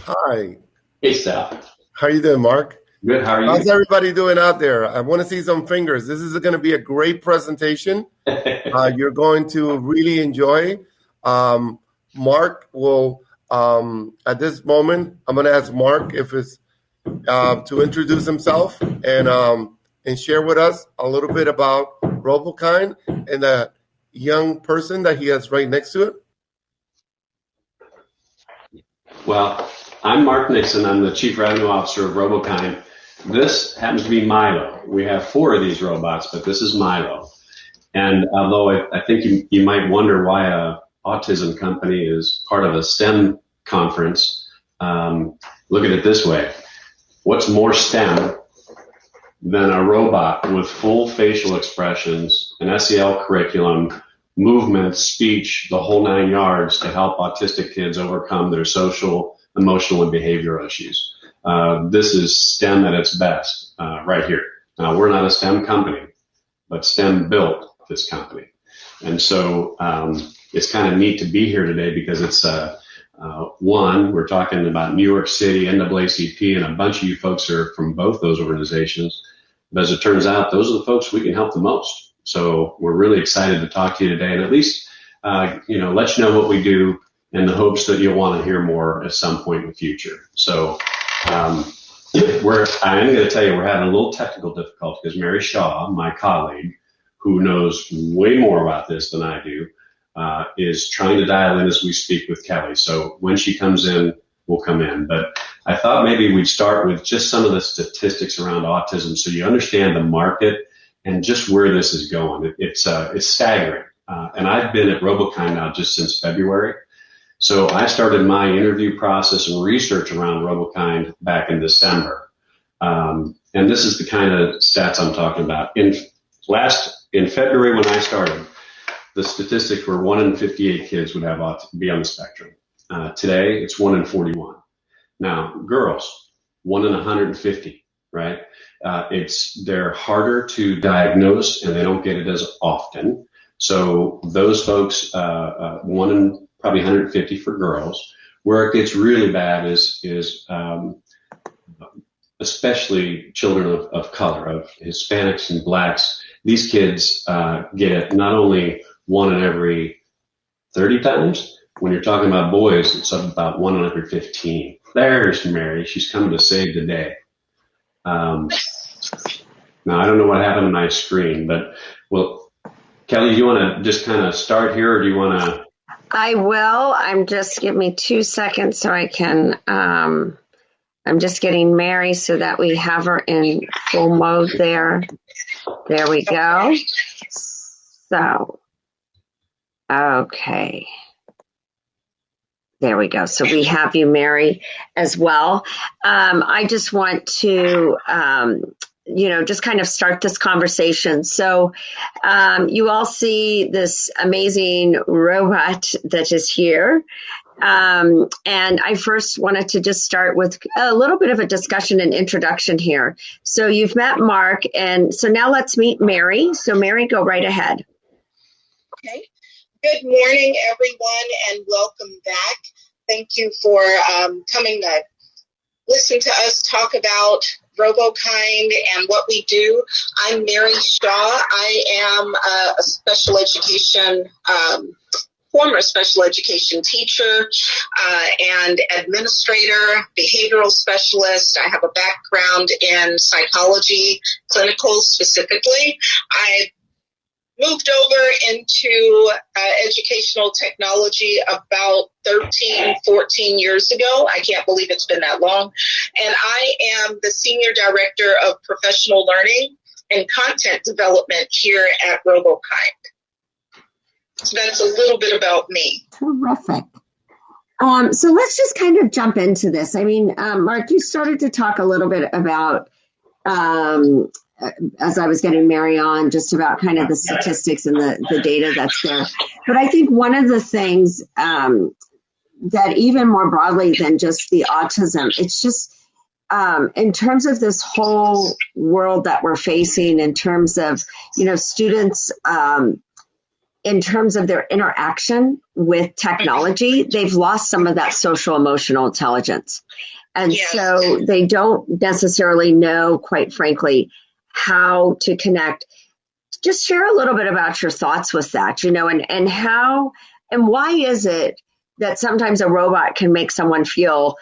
Hi. Hey, Sal. How you doing, Mark? Good. How are you? How's everybody doing out there? I want to see some fingers. This is going to be a great presentation. You're going to really enjoy. Mark will, at this moment, I'm going to ask Mark if it's to introduce himself and share with us a little bit about Robokind and the young person that he has right next to it. Well, I'm Mark Nixon. I'm the Chief Revenue Officer of Robokind. This happens to be Milo. We have 4 of these robots, but this is Milo. And although I think you might wonder why a autism company is part of a STEM conference, look at it this way. What's more STEM than a robot with full facial expressions, an SEL curriculum, movement, speech, the whole 9 yards to help autistic kids overcome their social, emotional, and behavioral issues. This is STEM at its best right here. Now, we're not a STEM company, but STEM built this company. And so it's kind of neat to be here today because it's, one, we're talking about New York City, NAACP, and a bunch of you folks are from both those organizations. But as it turns out, those are the folks we can help the most. So we're really excited to talk to you today and at least, let you know what we do in the hopes that you'll want to hear more at some point in the future. So I am going to tell you we're having a little technical difficulty because Mary Shaw, my colleague, who knows way more about this than I do, is trying to dial in as we speak with Kelly. So when she comes in, we'll come in. But I thought maybe we'd start with just some of the statistics around autism so you understand the market and just where this is going. It's staggering. And I've been at Robokind now just since February. So I started my interview process and research around Robokind back in December. And this is the kind of stats I'm talking about. In February when I started, the statistics were 1 in 58 kids would be on the spectrum. Today, it's 1 in 41. Now, girls, 1 in 150, right? They're harder to diagnose and they don't get it as often. So those folks, 1 in probably 150 for girls. Where it gets really bad is especially children of color, of Hispanics and blacks. These kids get it not only 1 in every 30 times. When you're talking about boys, it's up about 1 in 115. There's Mary. She's coming to save the day. Now, I don't know what happened to my screen, but, well, Kelly, do you want to just kind of start here, or do you want to? I will. Give me 2 seconds so I can, I'm just getting Mary so that we have her in full mode there. There we go. So, okay. There we go. So we have you, Mary, as well. I just want to, just kind of start this conversation. So you all see this amazing robot that is here. And I first wanted to just start with a little bit of a discussion and introduction here. So you've met Mark, and so now let's meet Mary. So Mary, go right ahead. Okay. Good morning, everyone, and welcome back. Thank you for coming to listen to us talk about Robokind and what we do. I'm Mary Shaw. I am a special education, former special education teacher and administrator, behavioral specialist. I have a background in psychology, clinical specifically. I moved over into educational technology about 14 years ago. I can't believe it's been that long. And I am the Senior Director of Professional Learning and Content Development here at Robokind. So that's a little bit about me. Terrific. So let's just kind of jump into this. I mean, Mark, you started to talk a little bit about as I was getting Mary on, just about kind of the statistics and the data that's there. But I think one of the things that even more broadly than just the autism, it's just in terms of this whole world that we're facing in terms of, students in terms of their interaction with technology, they've lost some of that social emotional intelligence. And so they don't necessarily know, quite frankly, how to connect. Just share a little bit about your thoughts with that, and how and why is it that sometimes a robot can make someone feel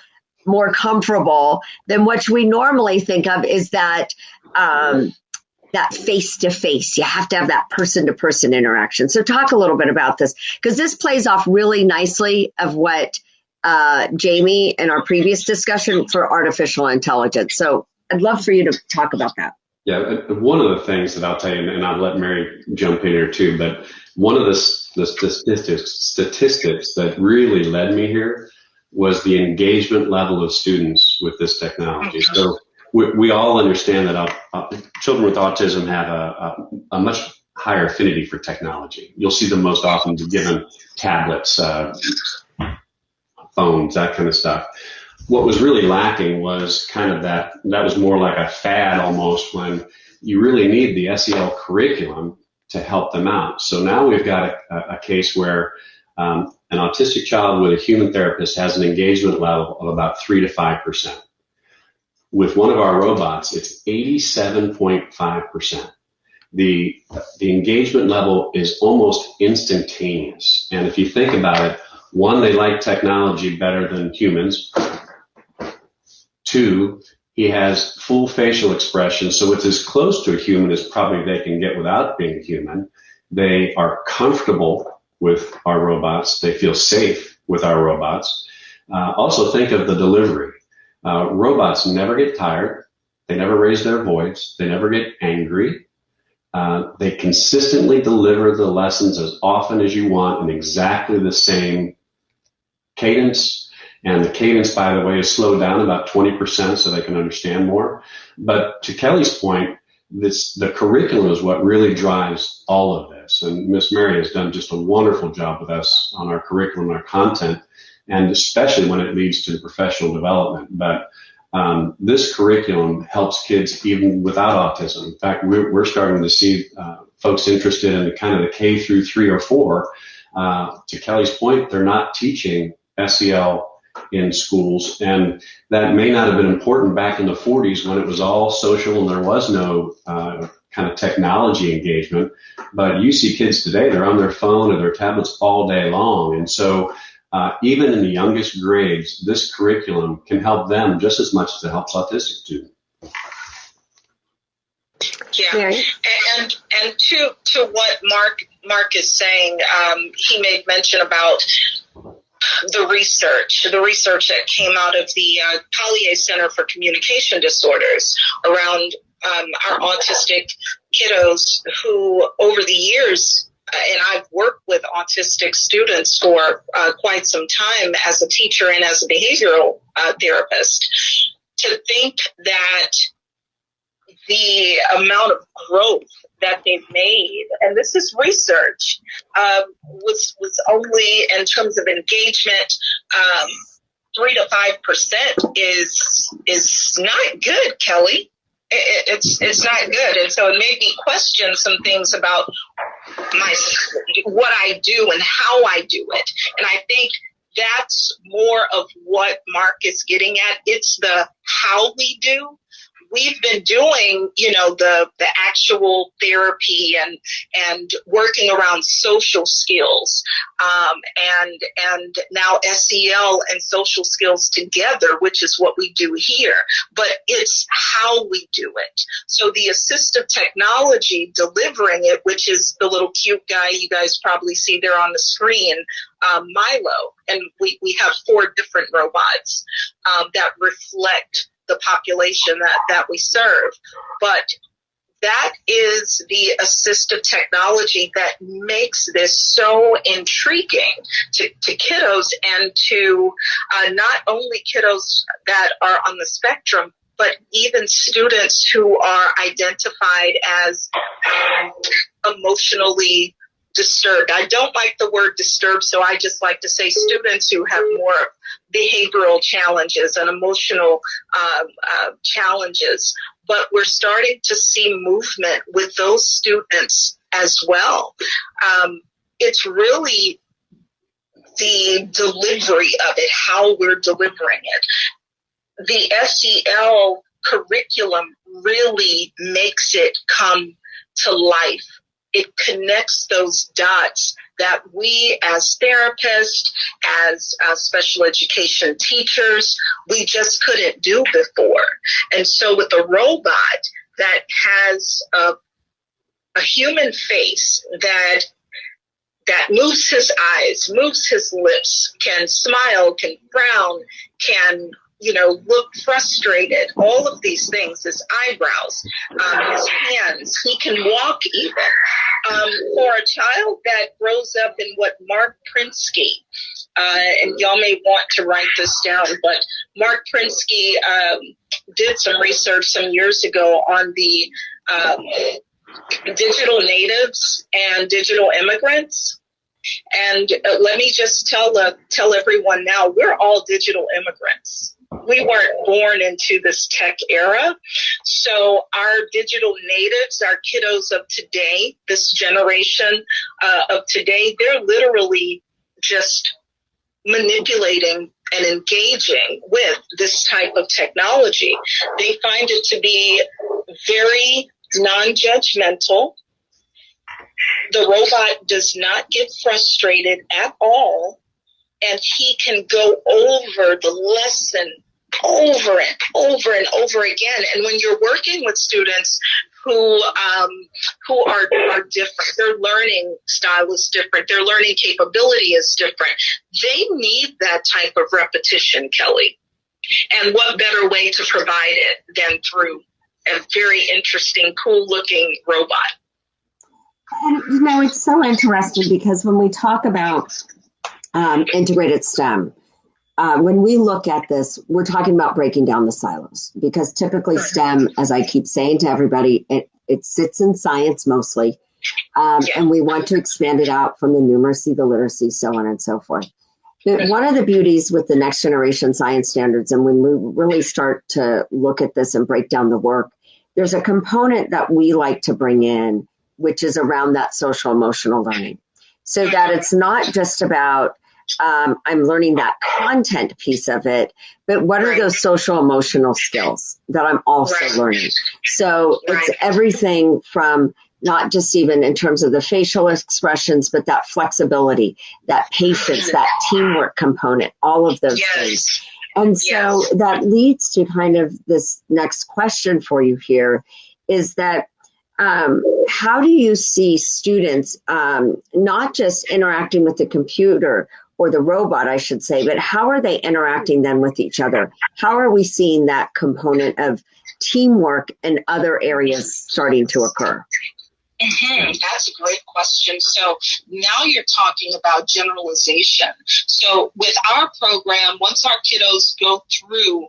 more comfortable than what we normally think of is that that face-to-face. You have to have that person-to-person interaction. So talk a little bit about this, because this plays off really nicely of what Jamie in our previous discussion for artificial intelligence. So I'd love for you to talk about that. Yeah, one of the things that I'll tell you, and I'll let Mary jump in here too, but one of the statistics that really led me here was the engagement level of students with this technology. So we all understand that children with autism have a much higher affinity for technology. You'll see them most often given tablets, phones, that kind of stuff. What was really lacking was kind of that was more like a fad almost, when you really need the SEL curriculum to help them out. So now we've got a case where an autistic child with a human therapist has an engagement level of about 3 to 5%. With one of our robots, it's 87.5%. The engagement level is almost instantaneous. And if you think about it, one, they like technology better than humans. Two, he has full facial expression, so it's as close to a human as probably they can get without being human. They are comfortable with our robots. They feel safe with our robots. Also think of the delivery. Robots never get tired. They never raise their voice. They never get angry. They consistently deliver the lessons as often as you want in exactly the same cadence. And the cadence, by the way, is slowed down about 20% so they can understand more. But to Kelly's point, the curriculum is what really drives all of this. And Miss Mary has done just a wonderful job with us on our curriculum, our content, and especially when it leads to professional development. But this curriculum helps kids even without autism. In fact, we're starting to see folks interested in the kind of the K through 3 or 4. To Kelly's point, they're not teaching SEL in schools, and that may not have been important back in the 40s when it was all social and there was no kind of technology engagement. But you see kids today, they're on their phone or their tablets all day long. And so even in the youngest grades, this curriculum can help them just as much as it helps autistic students. Yeah, and to what Mark is saying, he made mention about the research that came out of the Collier Center for Communication Disorders around our autistic kiddos who over the years, and I've worked with autistic students for quite some time as a teacher and as a behavioral therapist, to think that the amount of growth that they've made, and this is research, was only in terms of engagement, 3 to 5% is not good, Kelly. It's not good, and so it made me question some things about what I do and how I do it, and I think that's more of what Mark is getting at. It's the how we do. We've been doing, the actual therapy and working around social skills, and now SEL and social skills together, which is what we do here. But it's how we do it. So the assistive technology delivering it, which is the little cute guy you guys probably see there on the screen, Milo, and we have 4 different robots that reflect the population that we serve. But that is the assistive technology that makes this so intriguing to kiddos, and to not only kiddos that are on the spectrum, but even students who are identified as emotionally disturbed. I don't like the word disturbed, so I just like to say students who have more behavioral challenges and emotional challenges. But we're starting to see movement with those students as well. it's really the delivery of it, how we're delivering it. The SEL curriculum really makes it come to life. It connects those dots that we as therapists, as special education teachers, we just couldn't do before. And so with a robot that has a human face that moves his eyes, moves his lips, can smile, can frown, can, look frustrated, all of these things, his eyebrows, his hands, he can walk even. For a child that grows up in what Mark Prinsky, and y'all may want to write this down, but Mark Prinsky did some research some years ago on the digital natives and digital immigrants. And let me just tell everyone now, we're all digital immigrants. We weren't born into this tech era. So our digital natives, our kiddos of today, this generation of today, they're literally just manipulating and engaging with this type of technology. They find it to be very non-judgmental. The robot does not get frustrated at all, and he can go over the lesson over and over and over again. And when you're working with students who are different, their learning style is different, their learning capability is different, they need that type of repetition, Kelly. And what better way to provide it than through a very interesting, cool-looking robot? And, it's so interesting because when we talk about integrated STEM, when we look at this, we're talking about breaking down the silos because typically STEM, as I keep saying to everybody, it sits in science mostly. And we want to expand it out from the numeracy, the literacy, so on and so forth. But one of the beauties with the next generation science standards, and when we really start to look at this and break down the work, there's a component that we like to bring in, which is around that social emotional learning. So that it's not just about, I'm learning that content piece of it, but what are those social emotional skills that I'm also learning? So it's everything from not just even in terms of the facial expressions, but that flexibility, that patience, that teamwork component, all of those things. And so that leads to kind of this next question for you here is that how do you see students not just interacting with the computer or the robot, I should say, but how are they interacting then with each other? How are we seeing that component of teamwork and other areas starting to occur? Mm-hmm. That's a great question. So now you're talking about generalization. So with our program, once our kiddos go through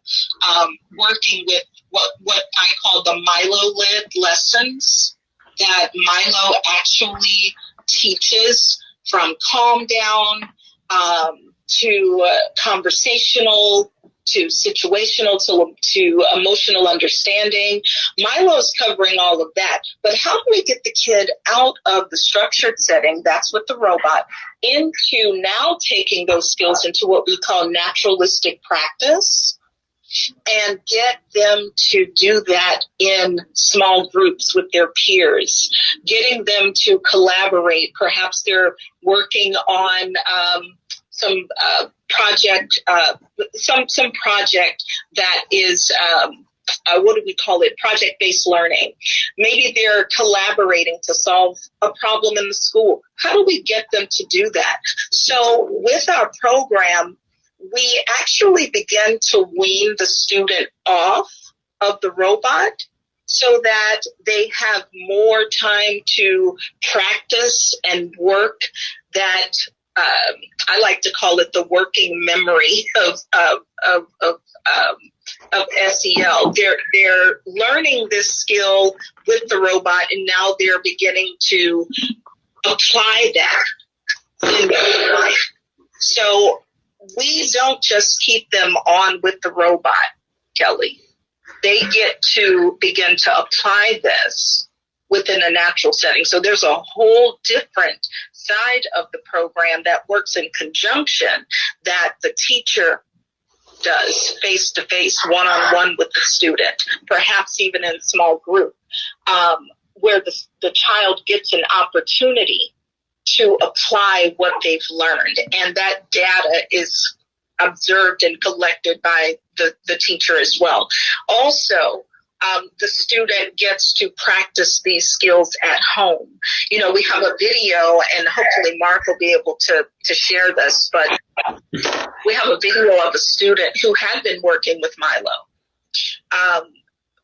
working with what I call the Milo-led lessons, that Milo actually teaches from calm down to conversational, to situational, to emotional understanding. Milo's covering all of that. But how do we get the kid out of the structured setting, that's with the robot, into now taking those skills into what we call naturalistic practice and get them to do that in small groups with their peers, getting them to collaborate. Perhaps they're working on some project that is, what do we call it? Project-based learning. Maybe they're collaborating to solve a problem in the school. How do we get them to do that? So with our program, we actually begin to wean the student off of the robot so that they have more time to practice and work that I like to call it the working memory of SEL. They're learning this skill with the robot, and now they're beginning to apply that in their life. So we don't just keep them on with the robot, Kelly. They get to begin to apply this within a natural setting. So there's a whole different side of the program that works in conjunction that the teacher does face-to-face, one-on-one with the student, perhaps even in small group, where the child gets an opportunity to apply what they've learned. And that data is observed and collected by the teacher as well. Also, the student gets to practice these skills at home. You know, we have a video, and hopefully Mark will be able to share this, but we have a video of a student who had been working with Milo.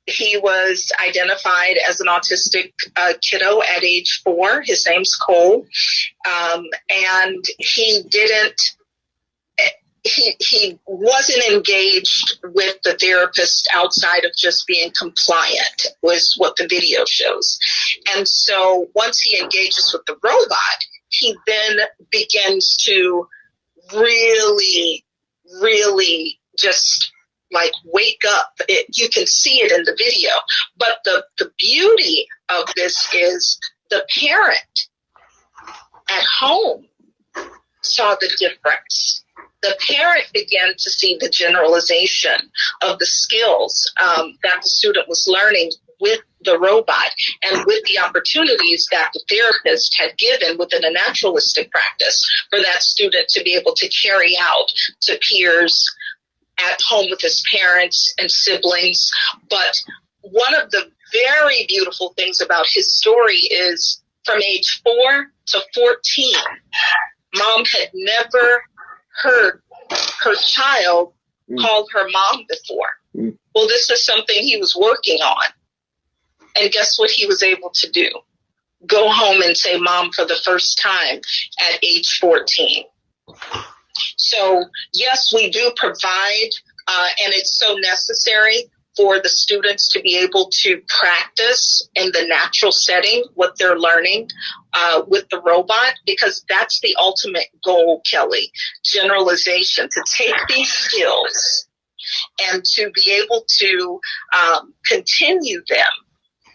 He was identified as an autistic kiddo at age 4. His name's Cole. And he wasn't engaged with the therapist outside of just being compliant, was what the video shows. And so once he engages with the robot, he then begins to really, really just like wake up. You can see it in the video. But the beauty of this is the parent at home saw the difference. The parent began to see the generalization of the skills that the student was learning with the robot and with the opportunities that the therapist had given within a naturalistic practice for that student to be able to carry out to peers at home with his parents and siblings. But one of the very beautiful things about his story is from age 4 to 14, mom had never heard her child call her mom before. Well, this is something he was working on. And guess what he was able to do? Go home and say mom for the first time at age 14. So, yes, we do provide, and it's so necessary for the students to be able to practice in the natural setting what they're learning with the robot, because that's the ultimate goal, Kelly. Generalization, to take these skills and to be able to continue them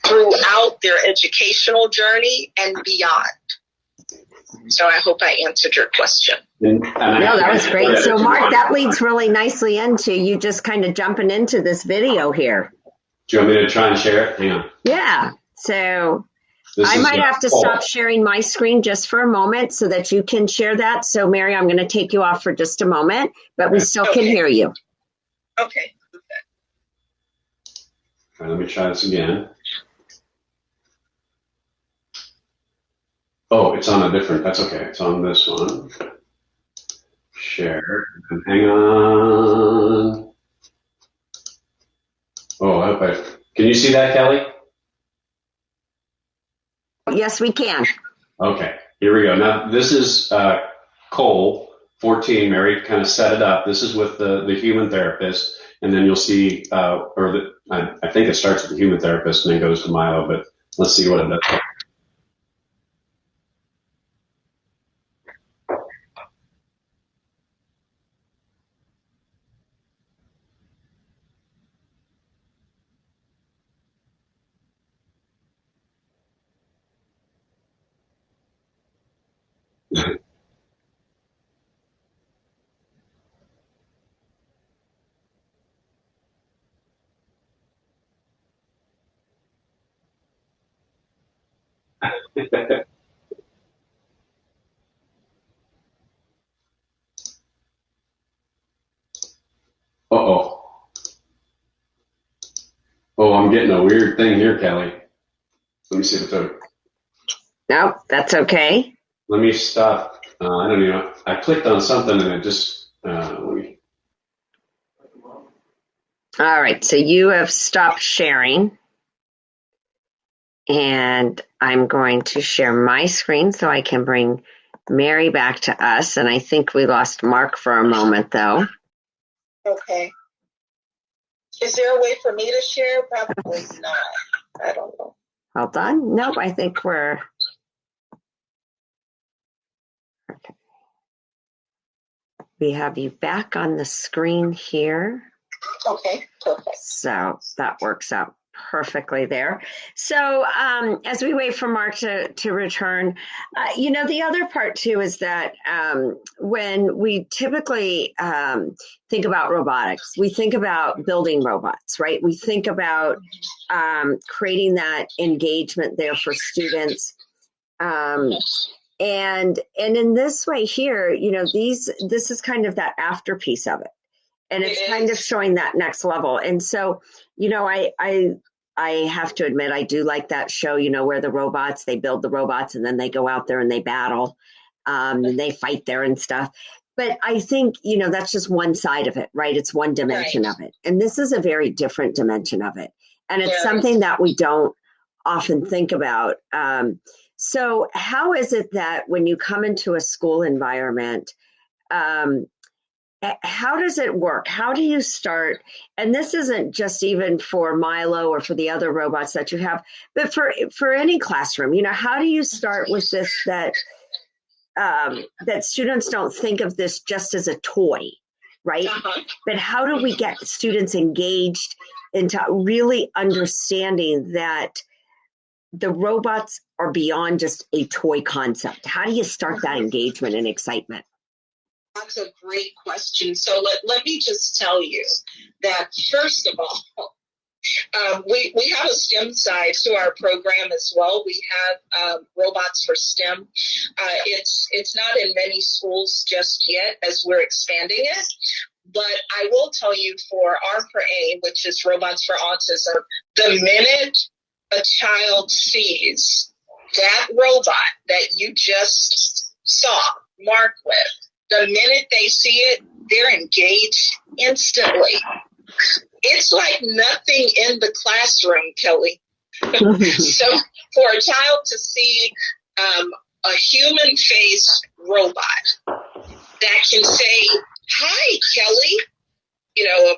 throughout their educational journey and beyond. So I hope I answered your question. No, that was great. So Mark, that leads really nicely into you just kind of jumping into this video here. Do you want me to try and share it? Hang on. Yeah. So I might have to stop sharing my screen just for a moment so that you can share that. So Mary, I'm going to take you off for just a moment, but we still can hear you. Okay. All right, let me try this again. Oh, it's on a different, that's okay. It's on this one. Share, and hang on. Oh, I hope can you see that, Kelly? Yes, we can. Okay, here we go. Now, this is Cole, 14. Mary kind of set it up. This is with the human therapist, and then you'll see, I think it starts with the human therapist and then goes to Milo, but let's see what it does. Uh-oh. Oh, I'm getting a weird thing here, Kelly. Let me see if it's over. No, that's okay. Let me stop. I don't know. I clicked on something and it just, let me. All right, so you have stopped sharing. And I'm going to share my screen so I can bring Mary back to us. And I think we lost Mark for a moment, though. Okay. Is there a way for me to share? Probably not. I don't know. Hold on. Nope, I think we're... Okay. We have you back on the screen here. Okay, perfect. So that works out perfectly there. So as we wait for Mark to return, the other part too is that when we typically think about robotics, we think about building robots, right? We think about creating that engagement there for students. And in this way here, this is kind of that after piece of it. And it's kind of showing that next level. And so, I have to admit, I do like that show, where they build the robots and then they go out there and they battle, and they fight there and stuff. But I think, that's just one side of it, right? It's one dimension of it. And this is a very different dimension of it. And it's something that we don't often think about. So how is it that when you come into a school environment, how does it work? How do you start? And this isn't just even for Milo or for the other robots that you have, but for any classroom, how do you start with this that students don't think of this just as a toy, right? But how do we get students engaged into really understanding that the robots are beyond just a toy concept? How do you start that engagement and excitement? That's a great question. So let me just tell you that, first of all, we have a STEM side to our program as well. We have robots for STEM. It's not in many schools just yet as we're expanding it. But I will tell you for R4A, which is Robots for Autism, the minute a child sees that robot that you just saw Mark with, the minute they see it, they're engaged instantly. It's like nothing in the classroom, Kelly. So for a child to see a human-faced robot that can say, "Hi, Kelly,"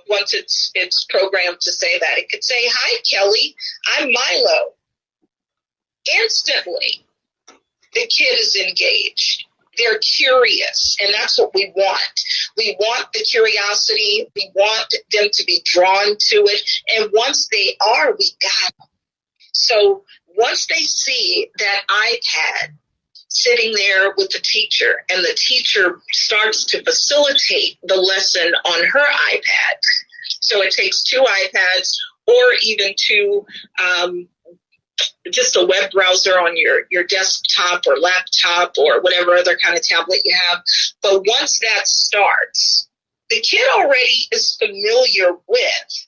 once it's programmed to say that, it could say, "Hi, Kelly, I'm Milo." Instantly, the kid is engaged. They're curious, and that's what we want. We want the curiosity. We want them to be drawn to it. And once they are, we got them. So once they see that iPad sitting there with the teacher, and the teacher starts to facilitate the lesson on her iPad, so it takes 2 iPads or even 2 just a web browser on your desktop or laptop or whatever other kind of tablet you have. But once that starts, the kid already is familiar with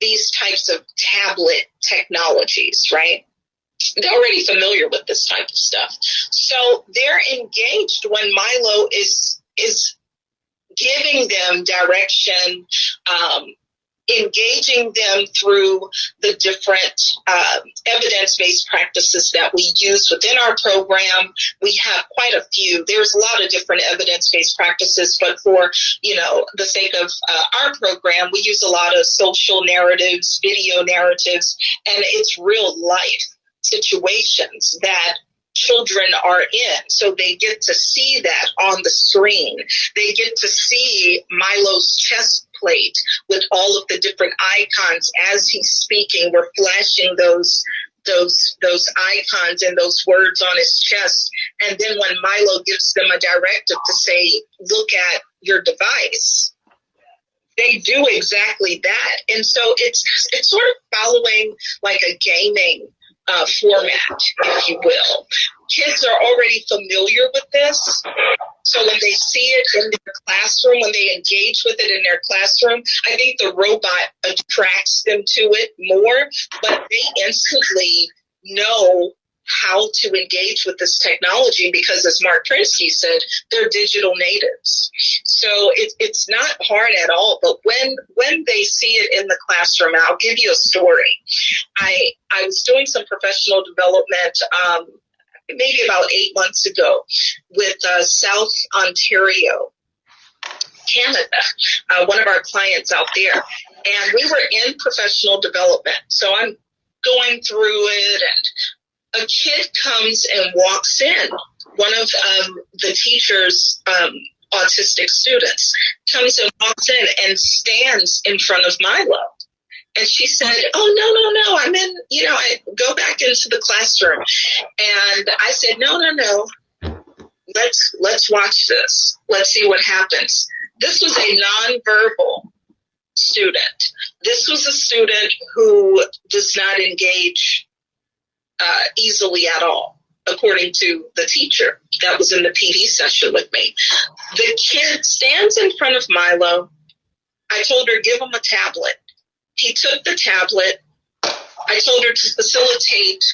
these types of tablet technologies, right? They're already familiar with this type of stuff. So they're engaged when Milo is giving them direction, engaging them through the different evidence-based practices that we use within our program. We have quite a few. There's a lot of different evidence-based practices, but for, the sake of our program, we use a lot of social narratives, video narratives, and it's real life situations that children are in. So they get to see that on the screen. They get to see Milo's chest plate with all of the different icons as he's speaking. We're flashing those icons and those words on his chest. And then when Milo gives them a directive to say, "Look at your device," they do exactly that. And so it's sort of following like a gaming format, if you will. Kids are already familiar with this. So when they see it in their classroom, when they engage with it in their classroom, I think the robot attracts them to it more, but they instantly know how to engage with this technology because, as Mark Prinsky said, they're digital natives. So it's not hard at all. But when they see it in the classroom, and I'll give you a story. I was doing some professional development maybe about 8 months ago with South Ontario, Canada, one of our clients out there. And we were in professional development. So I'm going through it, and a kid comes and walks in. One of the teacher's autistic students comes and walks in and stands in front of Milo And she said, oh, no, I'm in, I go back into the classroom. And I said, no. Let's watch this. Let's see what happens. This was a nonverbal student. This was a student who does not engage easily at all, according to the teacher that was in the PD session with me. The kid stands in front of Milo. I told her, give him a tablet. He took the tablet. I told her to facilitate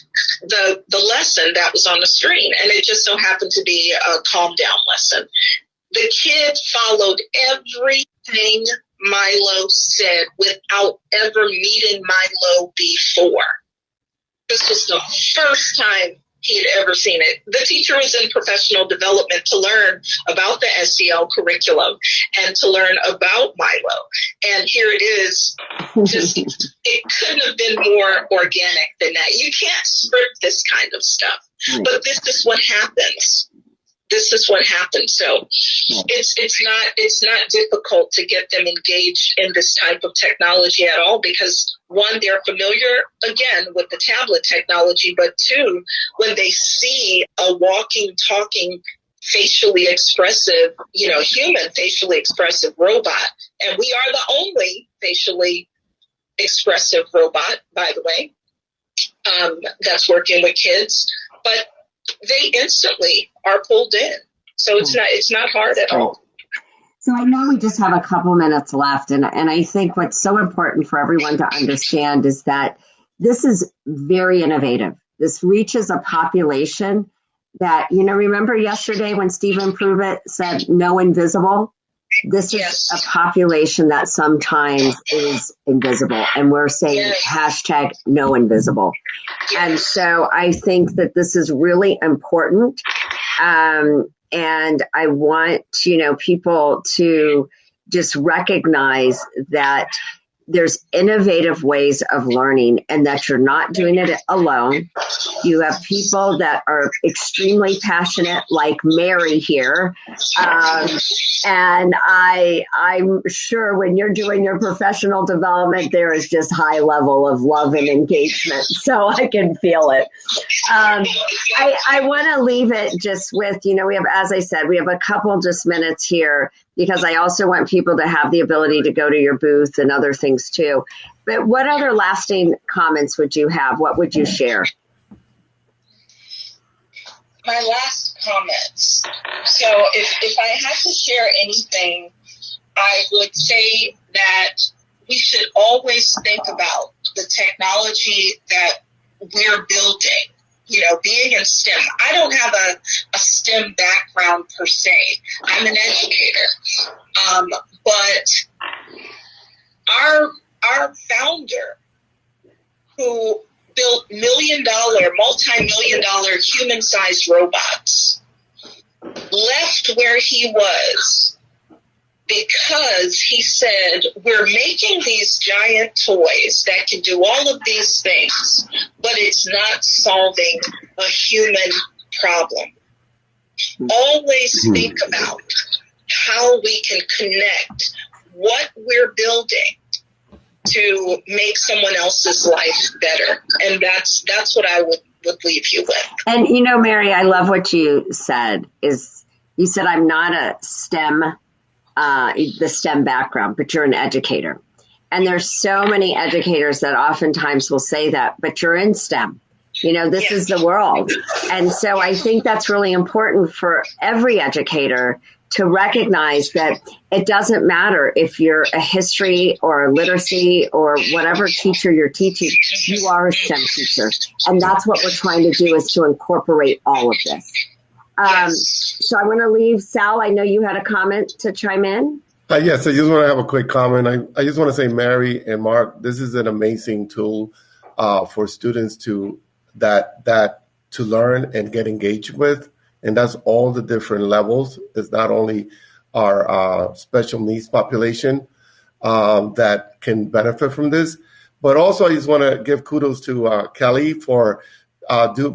the lesson that was on the screen, and it just so happened to be a calm down lesson. The kid followed everything Milo said without ever meeting Milo before. This was the first time he had ever seen it. The teacher was in professional development to learn about the SEL curriculum and to learn about Milo. And here it is. Just, it couldn't have been more organic than that. You can't script this kind of stuff, but this is what happens. This is what happens. So it's not difficult to get them engaged in this type of technology at all, because one, they're familiar again with the tablet technology, but two, when they see a walking, talking, facially expressive, human facially expressive robot, and we are the only facially expressive robot, by the way, that's working with kids, but they instantly are pulled in. So it's not hard at all. So I know we just have a couple minutes left, and I think what's so important for everyone to understand is that this is very innovative. This reaches a population that, remember yesterday when Stephen Pruitt said no invisible? This is a population that sometimes is invisible, and we're saying hashtag no invisible. And so I think that this is really important. And I want, people to just recognize that there's innovative ways of learning and that you're not doing it alone. You have people that are extremely passionate, like Mary here. And I'm sure when you're doing your professional development, there is just high level of love and engagement. So I can feel it. I want to leave it just with, we have, as I said, we have a couple just minutes here, because I also want people to have the ability to go to your booth and other things too. But what other lasting comments would you have? What would you share? My last comments. So if I had to share anything, I would say that we should always think about the technology that we're building. Being in STEM. I don't have a STEM background per se. I'm an educator. But our founder, who built multi-million-dollar human-sized robots, left where he was because he said, we're making these giant toys that can do all of these things, but it's not solving a human problem. Always think about how we can connect what we're building to make someone else's life better. And that's what I would leave you with. And, Mary, I love what you said, you said, I'm not a the STEM background, but you're an educator. And there's so many educators that oftentimes will say that, but you're in STEM. This is the world. And so I think that's really important for every educator to recognize that it doesn't matter if you're a history or a literacy or whatever teacher you're teaching, you are a STEM teacher. And that's what we're trying to do, is to incorporate all of this. So I want to leave Sal. I know you had a comment to chime in. Yes, I just want to have a quick comment. I just want to say, Mary and Mark, this is an amazing tool for students to learn and get engaged with. And that's all the different levels. It's not only our special needs population that can benefit from this, but also I just want to give kudos to Kelly for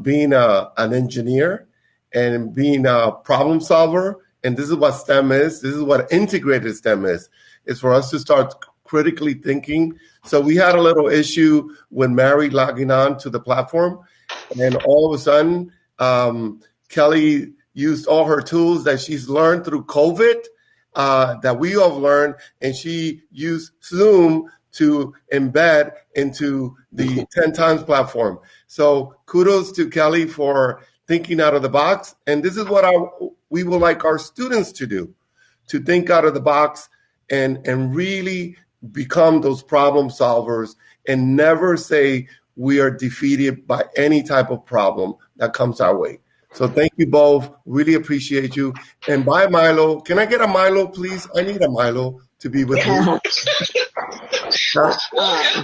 being an engineer and being a problem solver. And this is what STEM is. This is what integrated STEM is. It's for us to start critically thinking. So we had a little issue when Mary logging on to the platform, and all of a sudden, Kelly used all her tools that she's learned through COVID, that we all have learned, and she used Zoom to embed into the 10 times platform. So kudos to Kelly for thinking out of the box. And this is what we would like our students to do, to think out of the box and really become those problem solvers and never say we are defeated by any type of problem that comes our way. So thank you both. Really appreciate you. And bye, Milo. Can I get a Milo, please? I need a Milo to be with me. We'll have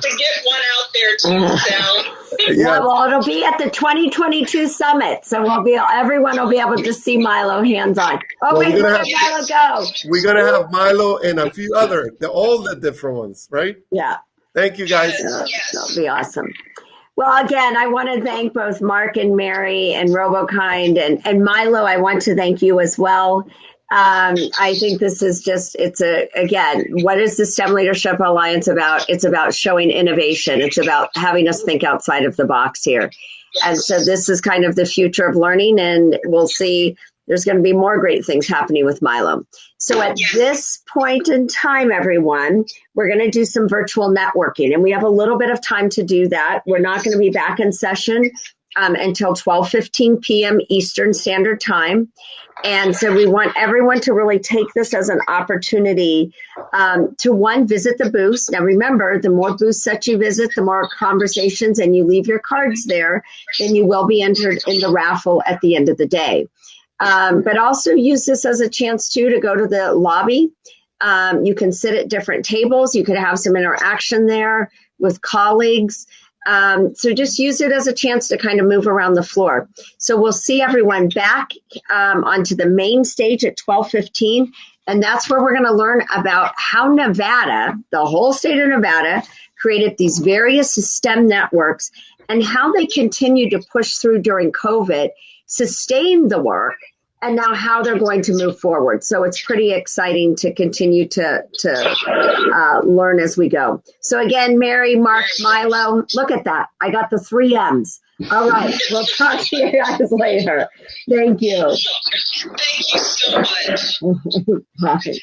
to get one out there too, Sal. Yeah, well, it'll be at the 2022 summit, so everyone will be able to see Milo hands-on. Oh, wait, where did Milo go? We're gonna have Milo and a few other, all the different ones, right? Yeah. Thank you, guys. Yes. That'll be awesome. Well, again, I want to thank both Mark and Mary and Robokind and Milo. I want to thank you as well. I think this is again, what is the STEM Leadership Alliance about? It's about showing innovation. It's about having us think outside of the box here. And so this is kind of the future of learning, and we'll see there's going to be more great things happening with Milo. So at this point in time, everyone, we're going to do some virtual networking, and we have a little bit of time to do that. We're not going to be back in session until 12:15 p.m. Eastern Standard Time. And so we want everyone to really take this as an opportunity to, visit the booths. Now, remember, the more booths that you visit, the more conversations, and you leave your cards there, then you will be entered in the raffle at the end of the day. But also use this as a chance, too, to go to the lobby. You can sit at different tables. You could have some interaction there with colleagues. So just use it as a chance to kind of move around the floor. So we'll see everyone back onto the main stage at 12:15. And that's where we're going to learn about how Nevada, the whole state of Nevada, created these various STEM networks and how they continue to push through during COVID, sustain the work, and now how they're going to move forward. So it's pretty exciting to continue to learn as we go. So again, Mary, Mark, Milo, look at that. I got the 3 M's. All right. We'll talk to you guys later. Thank you. Thank you so much. Bye.